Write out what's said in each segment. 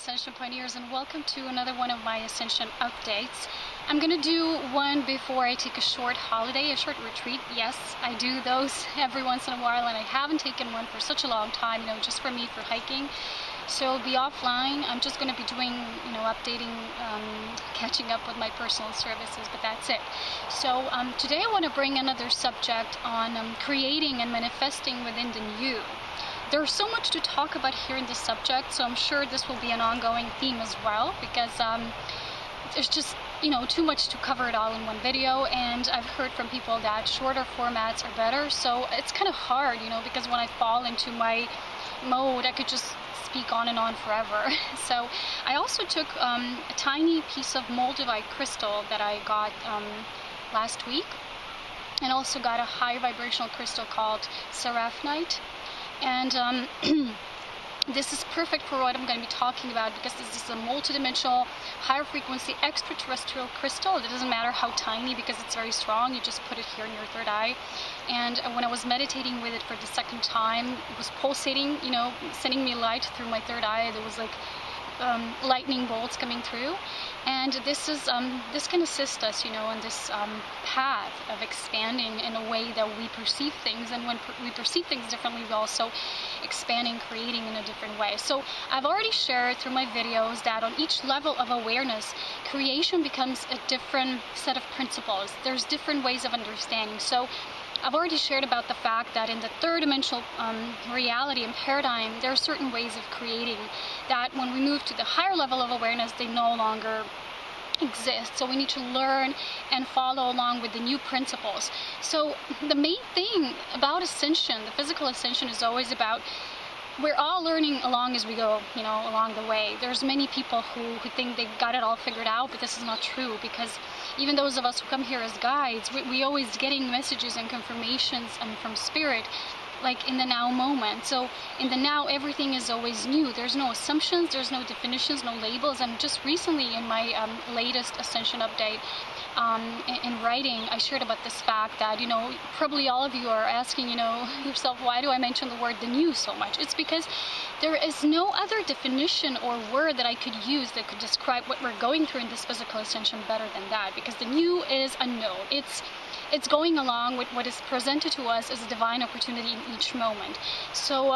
Ascension Pioneers, and welcome to another one of my Ascension updates. I'm gonna do one before I take a short holiday, a short retreat. Yes, I do those every once in a while, and I haven't taken one for such a long time, just for me, for hiking. So I'll be offline. I'm just going to be doing, updating, catching up with my personal services, but that's it. So today I want to bring another subject on creating and manifesting within the new. There's so much to talk about here in this subject, so I'm sure this will be an ongoing theme as well, because there's just, too much to cover it all in one video, and I've heard from people that shorter formats are better, so it's kind of hard, because when I fall into my mode, I could just speak on and on forever. So I also took a tiny piece of Moldavite crystal that I got last week, and also got a high vibrational crystal called Seraphonite, and this is perfect for what I'm going to be talking about, because this is a multidimensional, higher frequency, extraterrestrial crystal. It doesn't matter how tiny, because it's very strong. You just put it here in your third eye. And when I was meditating with it for the second time, it was pulsating, sending me light through my third eye. There was like lightning bolts coming through, and this can assist us, on this path of expanding in a way that we perceive things, and when we perceive things differently, we also expanding, creating in a different way. So I've already shared through my videos that on each level of awareness, creation becomes a different set of principles. There's different ways of understanding. So I've already shared about the fact that in the third dimensional reality and paradigm, there are certain ways of creating that when we move to the higher level of awareness, they no longer exist. So we need to learn and follow along with the new principles. So the main thing about ascension, the physical ascension, is always about, we're all learning along as we go, along the way. There's many people who think they've got it all figured out, but this is not true, because even those of us who come here as guides, we always getting messages and confirmations from spirit, like in the now moment. So in the now, everything is always new. There's no assumptions, there's no definitions, no labels. And just recently in my latest Ascension update, in writing, I shared about this fact that, probably all of you are asking, yourself, why do I mention the word the new so much? It's because there is no other definition or word that I could use that could describe what we're going through in this physical ascension better than that, because the new is unknown. It's going along with what is presented to us as a divine opportunity in each moment. So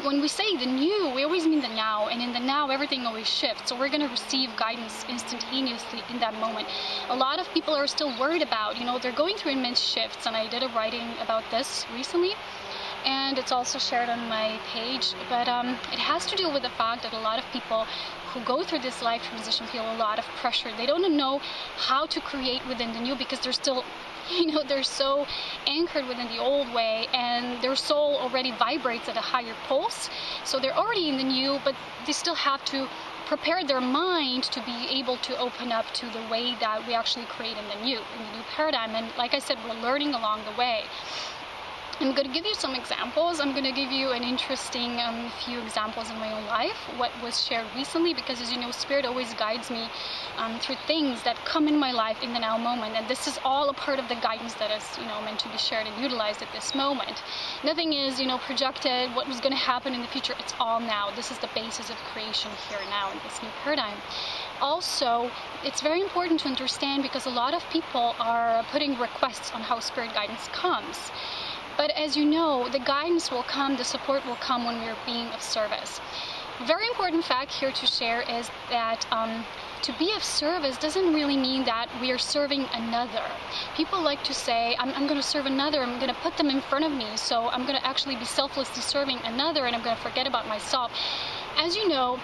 when we say the new, we always mean the now, and in the now everything always shifts, so we're going to receive guidance instantaneously in that moment. A lot of people are still worried about, they're going through immense shifts, and I did a writing about this recently, and it's also shared on my page, but it has to do with the fact that a lot of people who go through this life transition feel a lot of pressure. They don't know how to create within the new, because they're still, they're so anchored within the old way, and their soul already vibrates at a higher pulse. So they're already in the new, but they still have to prepare their mind to be able to open up to the way that we actually create in the new paradigm. And like I said, we're learning along the way. I'm going to give you some examples. I'm going to give you an interesting few examples in my own life, what was shared recently, because as you know, Spirit always guides me through things that come in my life in the now moment, and this is all a part of the guidance that is meant to be shared and utilized at this moment. Nothing is projected, what was going to happen in the future. It's all now. This is the basis of creation here now in this new paradigm. Also, it's very important to understand, because a lot of people are putting requests on how Spirit guidance comes. But as you know, the guidance will come, the support will come when we're being of service. Very important fact here to share is that to be of service doesn't really mean that we are serving another. People like to say, I'm going to serve another, I'm going to put them in front of me, so I'm going to actually be selflessly serving another, and I'm going to forget about myself. As you know,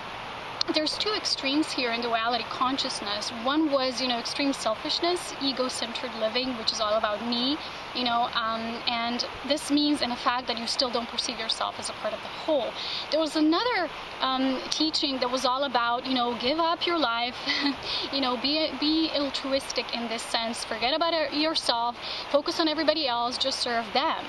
there's two extremes here in duality consciousness. One was, extreme selfishness, ego-centered living, which is all about me, and this means in fact that you still don't perceive yourself as a part of the whole. There was another teaching that was all about, give up your life, be altruistic in this sense, forget about yourself, focus on everybody else, just serve them.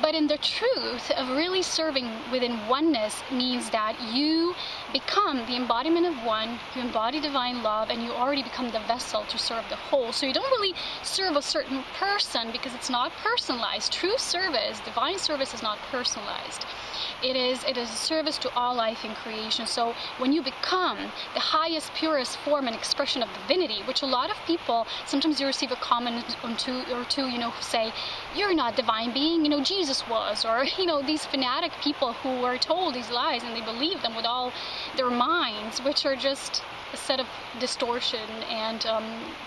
But in the truth of really serving within oneness means that you become the embodiment of one, you embody divine love, and you already become the vessel to serve the whole. So you don't really serve a certain person, because it's It's not personalized. True service, divine service, is not personalized. It is a service to all life in creation. So when you become the highest, purest form and expression of divinity, which a lot of people, sometimes you receive a comment on two, who say, you're not divine being, Jesus was, or, these fanatic people who were told these lies and they believe them with all their minds, which are just a set of distortion and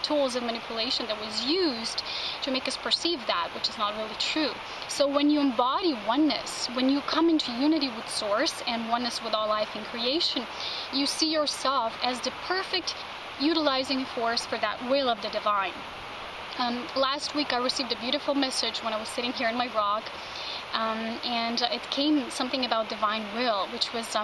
tools of manipulation that was used to make us perceive that, which is not really true. So when you embody oneness, when you come into unity with Source and oneness with all life in creation, you see yourself as the perfect utilizing force for that will of the divine. Last week I received a beautiful message when I was sitting here in my rock, and it came something about divine will, which was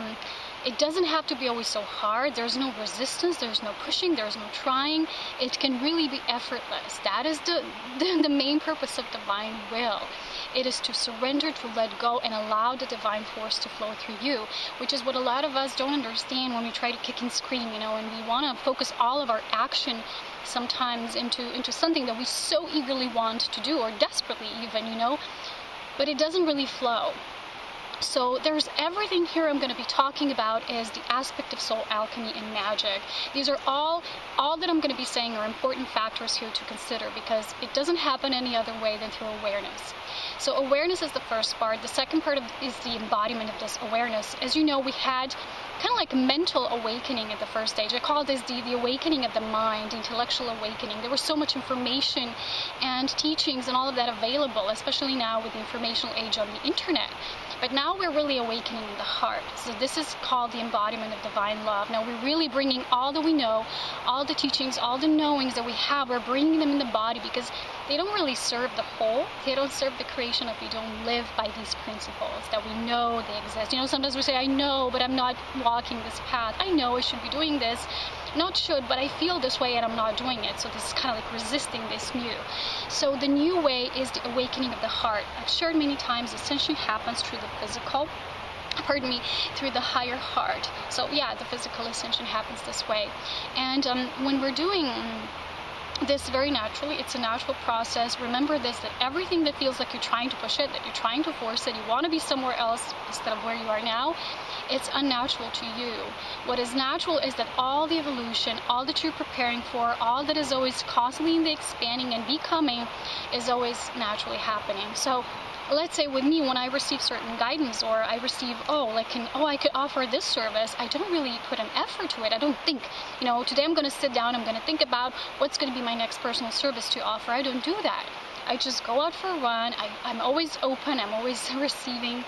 it doesn't have to be always so hard. There's no resistance, there's no pushing, there's no trying. It can really be effortless. That is the main purpose of divine will. It is to surrender, to let go, and allow the divine force to flow through you, which is what a lot of us don't understand when we try to kick and scream, and we want to focus all of our action sometimes into something that we so eagerly want to do, or desperately even, but it doesn't really flow. So there's everything here I'm going to be talking about is the aspect of soul alchemy and magic. These are all that I'm going to be saying are important factors here to consider, because it doesn't happen any other way than through awareness. So awareness is the first part. The second part is the embodiment of this awareness. As you know, we had kind of like mental awakening at the first stage. I call this the awakening of the mind, the intellectual awakening. There was so much information and teachings and all of that available, especially now with the informational age on the internet. But now we're really awakening in the heart. So this is called the embodiment of divine love. Now we're really bringing all that we know, all the teachings, all the knowings that we have, we're bringing them in the body, because they don't really serve the whole. They don't serve the creation if we don't live by these principles, that we know they exist. Sometimes we say, I know, but I'm not walking this path. I know I should be doing this. Not should, but I feel this way and I'm not doing it. So this is kind of like resisting this new. So the new way is the awakening of the heart. I've shared many times, ascension happens through the physical, through the higher heart. So yeah, the physical ascension happens this way. And when we're doing this very naturally, it's a natural process. Remember this, that everything that feels like you're trying to push it, that you're trying to force it, you want to be somewhere else instead of where you are now, it's unnatural to you. What is natural is that all the evolution, all that you're preparing for, all that is always constantly in the expanding and becoming is always naturally happening. So let's say with me, when I receive certain guidance, or I receive, I could offer this service, I don't really put an effort to it. I don't think, today I'm going to sit down, I'm going to think about what's going to be my next personal service to offer. I don't do that. I just go out for a run. I'm always open, I'm always receiving,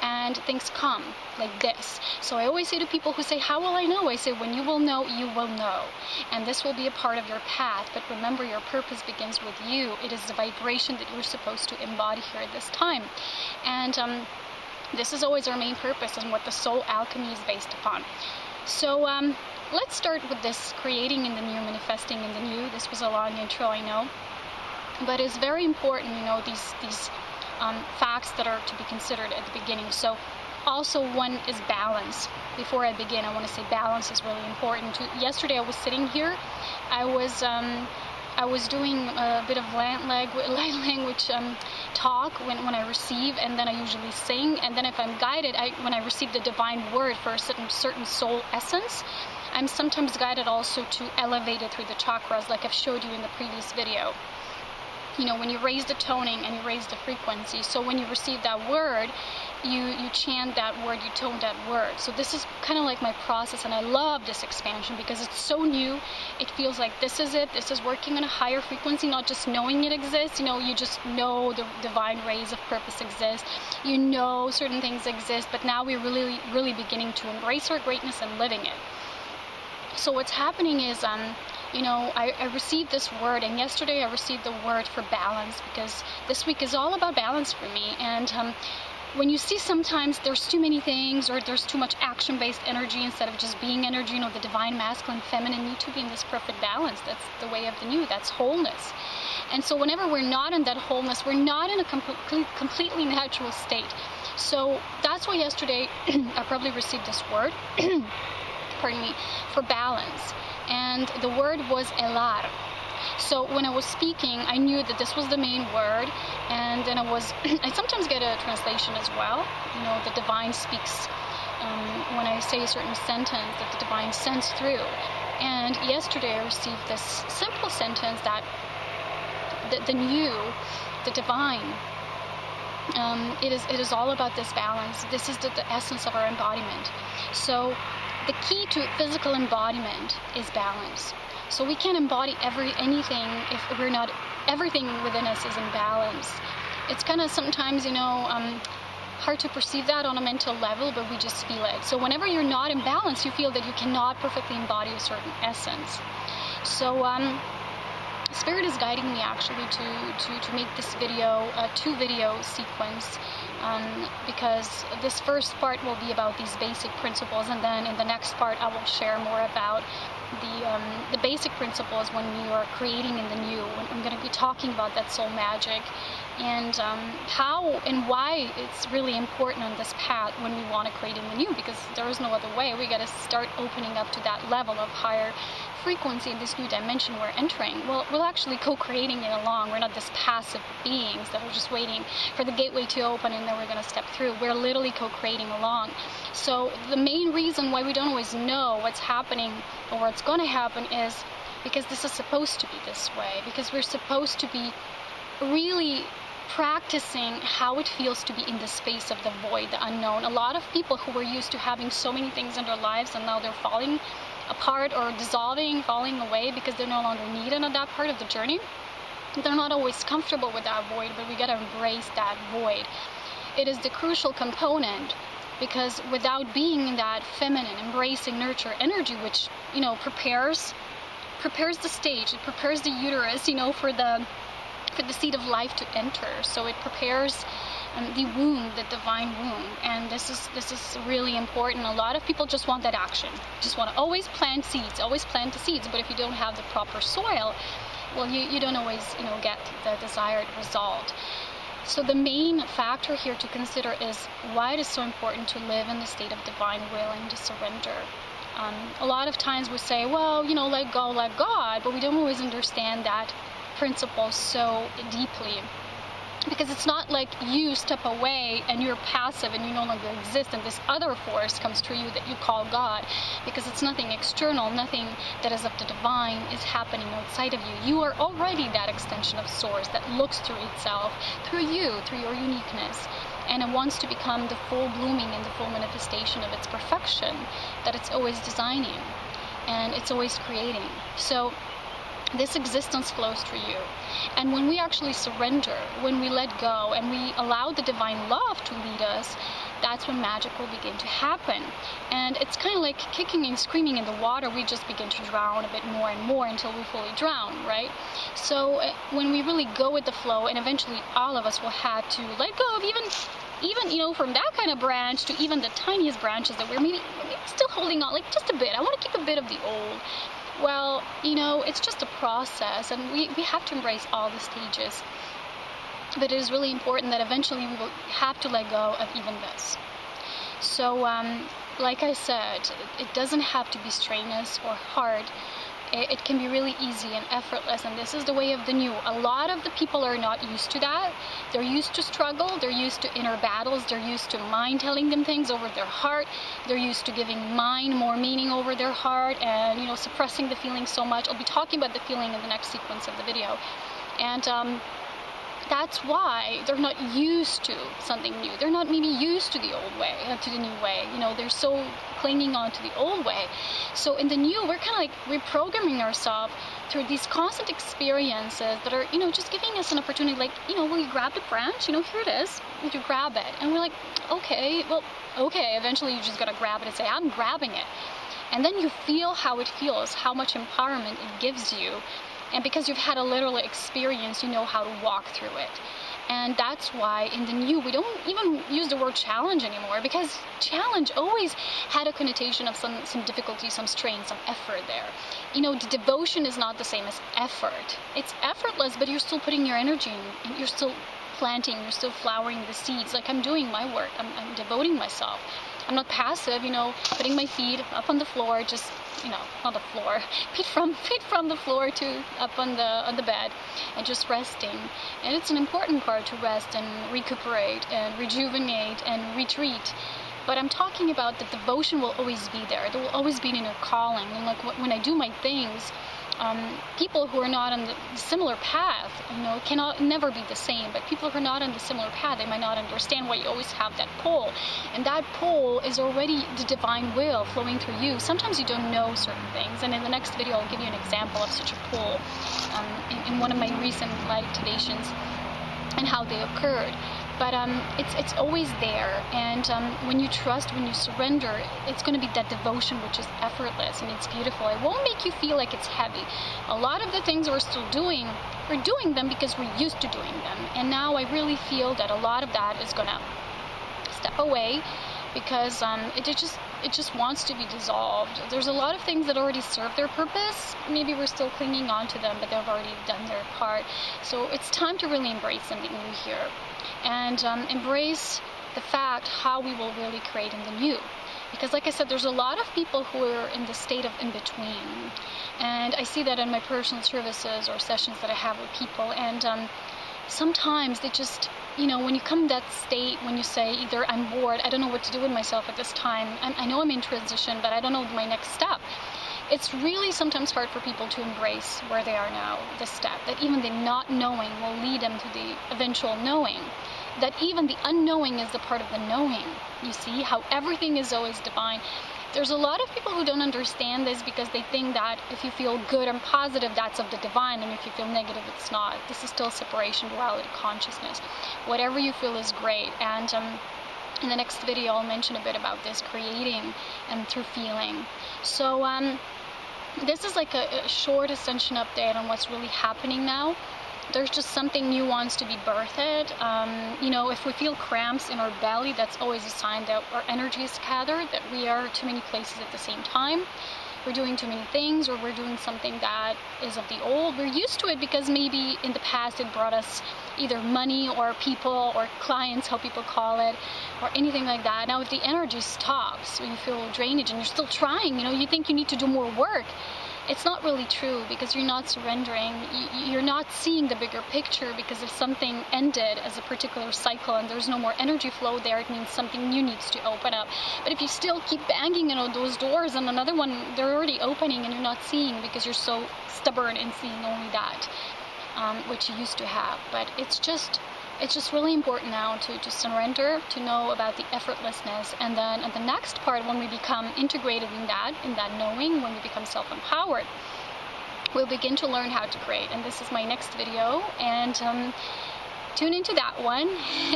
and things come like this. So I always say to people who say, how will I know? I say, when you will know, you will know. And this will be a part of your path. But remember, your purpose begins with you. It is the vibration that you're supposed to embody here at this time. And this is always our main purpose and what the soul alchemy is based upon. So let's start with this creating in the new, manifesting in the new. This was a long intro, I know. But it's very important, these facts that are to be considered at the beginning. So also one is balance. Before I begin, I want to say balance is really important. Yesterday I was sitting here, I was doing a bit of light language talk when I receive, and then I usually sing, and then if I'm guided, when I receive the divine word for a certain soul essence, I'm sometimes guided also to elevate it through the chakras, like I've showed you in the previous video. When you raise the toning and you raise the frequency. So when you receive that word, you chant that word, you tone that word. So this is kind of like my process, and I love this expansion because it's so new. It feels like this is it. This is working on a higher frequency, not just knowing it exists. You just know the divine rays of purpose exist. You know certain things exist, but now we're really, really beginning to embrace our greatness and living it. So what's happening is, I received this word, and yesterday I received the word for balance, because this week is all about balance for me. And when you see sometimes there's too many things, or there's too much action-based energy instead of just being energy, the divine, masculine, feminine need to be in this perfect balance. That's the way of the new. That's wholeness. And so whenever we're not in that wholeness, we're not in a completely natural state. So that's why yesterday I probably received this word, pardon me, for balance. And the word was elar. So when I was speaking, I knew that this was the main word, and then I sometimes get a translation as well. You know, the divine speaks when I say a certain sentence that the divine sends through. And yesterday I received this simple sentence that the new, the divine, it is all about this balance. This is the essence of our embodiment. So the key to physical embodiment is balance. So we can't embody anything if we're not, everything within us is in balance. It's kind of sometimes, you know, hard to perceive that on a mental level, but we just feel it. So whenever you're not in balance, you feel that you cannot perfectly embody a certain essence. So Spirit is guiding me actually to make this video a 2-video sequence, because this first part will be about these basic principles, and then in the next part I will share more about the basic principles when we are creating in the new. I'm going to be talking about that soul magic and how and why it's really important on this path when we want to create in the new, because there is no other way. We got to start opening up to that level of higher frequency in this new dimension we're entering. Well, we're actually co-creating it along. We're not just passive beings that are just waiting for the gateway to open and then we're going to step through. We're literally co-creating along. So the main reason why we don't always know what's happening or what's going to happen is because this is supposed to be this way, because we're supposed to be really practicing how it feels to be in the space of the void, the unknown. A lot of people who were used to having so many things in their lives and now they're falling apart or dissolving, falling away because they're no longer needed on that part of the journey. They're not always comfortable with that void, but we gotta embrace that void. It is the crucial component, because without being in that feminine, embracing nurture energy, which, you know, prepares the stage, it prepares the uterus, you know, for the seed of life to enter. So it prepares the womb, the divine womb, and this is really important. A lot of people just want that action, just want to always plant seeds, always plant the seeds, but if you don't have the proper soil, well, you don't always, you know, get the desired result. So the main factor here to consider is why it is so important to live in the state of divine will and to surrender. A lot of times we say, well, you know, let go, let God, but we don't always understand that principle so deeply. Because it's not like you step away and you're passive and you no longer exist and this other force comes through you that you call God, because it's nothing external, nothing that is of the divine is happening outside of you. You are already that extension of source that looks through itself, through you, through your uniqueness, and it wants to become the full blooming and the full manifestation of its perfection that it's always designing and it's always creating. So this existence flows through you. And when we actually surrender, when we let go and we allow the divine love to lead us, that's when magic will begin to happen. And it's kind of like kicking and screaming in the water. We just begin to drown a bit more and more until we fully drown, right? So when we really go with the flow, and eventually all of us will have to let go of even, you know, from that kind of branch to even the tiniest branches that we're maybe still holding on, like just a bit. I want to keep a bit of the old. Well, you know, it's just a process, and we have to embrace all the stages. But it is really important that eventually we will have to let go of even this. So, like I said, it doesn't have to be strenuous or hard. It can be really easy and effortless, and this is the way of the new. A lot of the people are not used to that. They're used to struggle, they're used to inner battles, they're used to mind telling them things over their heart, they're used to giving mind more meaning over their heart and, you know, suppressing the feeling so much. I'll be talking about the feeling in the next sequence of the video. And that's why they're not used to something new. They're not maybe used to the old way, to the new way. You know, they're so clinging on to the old way. So in the new, we're kind of like reprogramming ourselves through these constant experiences that are, you know, just giving us an opportunity, like, you know, will you grab the branch? You know, here it is. You grab it. And we're like, okay, well, okay. Eventually you just got to grab it and say, I'm grabbing it. And then you feel how it feels, how much empowerment it gives you. And because you've had a literal experience, you know how to walk through it. And that's why in the new, we don't even use the word challenge anymore, because challenge always had a connotation of some difficulty, some strain, some effort there. You know, the devotion is not the same as effort. It's effortless, but you're still putting your energy in, you're still planting, you're still flowering the seeds. Like I'm doing my work, I'm devoting myself. I'm not passive, you know, putting my feet up on the floor, just, you know, not the floor, feet from the floor to up on the bed, and just resting. And it's an important part to rest and recuperate and rejuvenate and retreat. But I'm talking about the devotion will always be there. There will always be in your calling. And like when I do my things, people who are not on the similar path, you know, cannot never be the same. But people who are not on the similar path, they might not understand why you always have that pull. And that pull is already the divine will flowing through you. Sometimes you don't know certain things. And in the next video, I'll give you an example of such a pull in one of my recent light activations and how they occurred. But it's always there, and when you trust, when you surrender, it's going to be that devotion which is effortless and it's beautiful. It won't make you feel like it's heavy. A lot of the things we're still doing, we're doing them because we're used to doing them, and now I really feel that a lot of that is going to step away because it just wants to be dissolved. There's a lot of things that already serve their purpose. Maybe we're still clinging on to them, but they've already done their part. So it's time to really embrace something new here. And embrace the fact how we will really create in the new. Because like I said, there's a lot of people who are in the state of in-between. And I see that in my personal services or sessions that I have with people. And sometimes they just, you know, when you come to that state, when you say either I'm bored, I don't know what to do with myself at this time. I know I'm in transition, but I don't know my next step. It's really sometimes hard for people to embrace where they are now, the step, that even the not knowing will lead them to the eventual knowing, that even the unknowing is the part of the knowing. You see how everything is always divine. There's a lot of people who don't understand this because they think that if you feel good and positive, that's of the divine, and if you feel negative, it's not. This is still separation, duality, consciousness. Whatever you feel is great. And in the next video, I'll mention a bit about this, creating and through feeling. So this is like a short ascension update on what's really happening now. There's just something new wants to be birthed. You know, if we feel cramps in our belly, that's always a sign that our energy is scattered, that we are too many places at the same time. We're doing too many things, or we're doing something that is of the old. We're used to it because maybe in the past it brought us either money or people or clients, how people call it, or anything like that. Now if the energy stops, when you feel drainage and you're still trying, you know, you think you need to do more work. It's not really true because you're not surrendering. You're not seeing the bigger picture, because if something ended as a particular cycle and there's no more energy flow there, it means something new needs to open up. But if you still keep banging, you know, those doors and another one, they're already opening and you're not seeing because you're so stubborn in seeing only that, which you used to have. But it's just really important now to just surrender, to know about the effortlessness, and then at the next part, when we become integrated in that knowing, when we become self-empowered, we'll begin to learn how to create. And this is my next video, and tune into that one.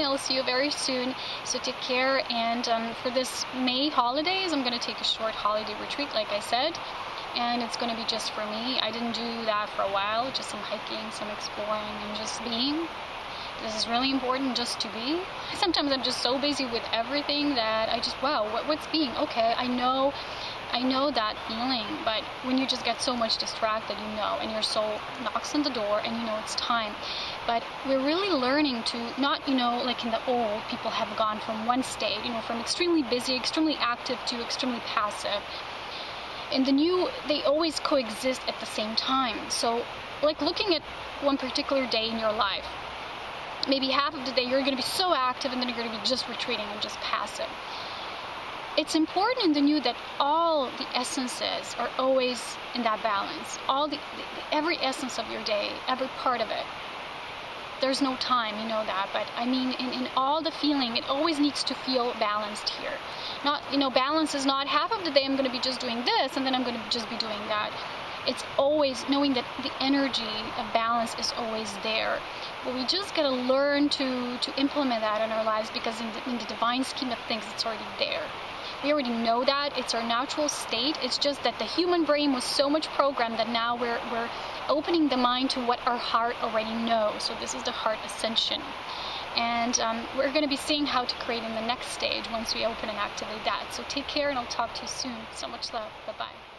I'll see you very soon, so take care. And for this May holidays, I'm going to take a short holiday retreat, like I said, and it's going to be just for me. I didn't do that for a while, just some hiking, some exploring, and just being. This is really important, just to be. Sometimes I'm just so busy with everything that I just, wow, what's being? Okay, I know that feeling, but when you just get so much distracted, you know, and your soul knocks on the door and you know it's time. But we're really learning to not, you know, like in the old, people have gone from one state, you know, from extremely busy, extremely active to extremely passive. In the new, they always coexist at the same time. So, like looking at one particular day in your life, maybe half of the day you're going to be so active and then you're going to be just retreating and just passive. It's important in the new that all the essences are always in that balance. Every essence of your day, every part of it. There's no time, you know that, but I mean in all the feeling, it always needs to feel balanced here. Not, you know, balance is not half of the day I'm going to be just doing this and then I'm going to just be doing that. It's always knowing that the energy of balance is always there. But we just gotta learn to implement that in our lives, because in the divine scheme of things, it's already there. We already know that. It's our natural state. It's just that the human brain was so much programmed that now we're opening the mind to what our heart already knows. So this is the heart ascension. And we're going to be seeing how to create in the next stage once we open and activate that. So take care, and I'll talk to you soon. So much love. Bye-bye.